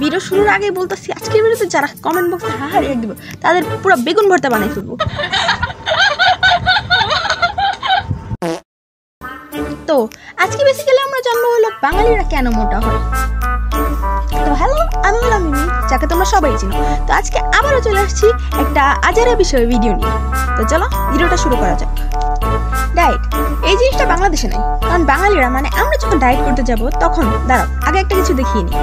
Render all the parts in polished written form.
Video শুরুর আগেই বলতেছি আজকের ভিডিওতে যারা কমেন্ট বক্সে হাহা রেট দিব তাদের পুরো বেগুন ভর্তা বানাই ফেলবো। তো আজকে বেসিক্যালি আমরা জানবো হলো বাঙালিরা কেন মোটা হয়। তো হ্যালো, আমি হলাম মিমি, যাকে তোমরা সবাই চিনো। তো আজকে আবারও চলে আসছি একটা আজারে বিষয়ে ভিডিও নিয়ে। তো চলো ভিডিওটা শুরু করা যাক। ডায়েট এই জিনিসটা বাংলাদেশে নাই, কারণ বাঙালিরা মানে আমরা যখন ডায়েট করতে যাব তখন দাঁড়াও আগে একটা কিছু দেখিয়ে নিই।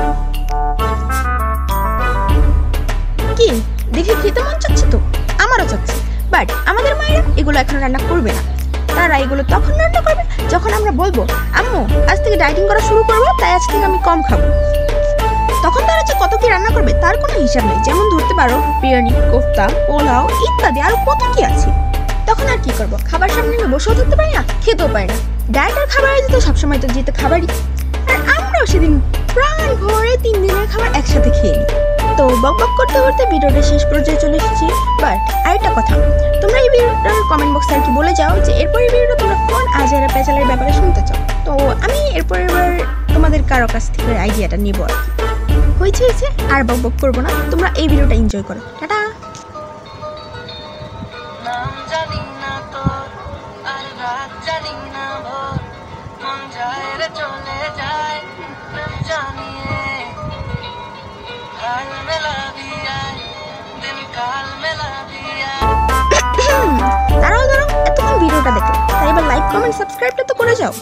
কি দেখে খেতে মন চাচ্ছে? তো আমারও চাচ্ছে, বাট আমাদের মায়েরা এগুলো এখন রান্না করবে না। তারা এগুলো তখন রান্না করবে যখন আমরা বলবো আম্মু আজ থেকে ডায়েটিং করা শুরু করবো, তাই আজ থেকে আমি কম খাবো। তখন তারা যে কত কি রান্না করবে তার কোনো হিসাব নেই। যেমন ধরতে পারো বিরিয়ানি, কোফতা, পোলাও ইত্যাদি আরো কত কি আছে। তখন আর কি করবো, খাবার সামনে নিয়ে বসেও থাকতে পারি না, খেতেও পারি না। ডায়েটের খাবারে যেত সবসময় তো যেতে খাবারই, আর আমরাও সেদিন প্রাণ ভরে 3 দিনের খাবার একসাথে খেয়ে নিই। তো বক বক করতে করতে ভিডিওটা শেষ পর্যায়ে চলে এসেছি। বাট আরেকটা কথা, তোমরা এই ভিডিওটার কমেন্ট বক্সে আর কি বলে যাও যে এরপরের ভিডিওটা তোমরা কোন আজারা পেঁচালের ব্যাপারে শুনতে চাও। তো আমি এরপরের তোমাদের কারো কাছ থেকে আইডিয়াটা নিবো আর কি। হয়েছে আর বক বক করবো না, তোমরা এই ভিডিওটা এনজয় করো। টাটা। দাঁড়াও এতক্ষণ ভিডিওটা দেখো, তাই এবার লাইক কমেন্ট সাবস্ক্রাইবটা তো করে যাও।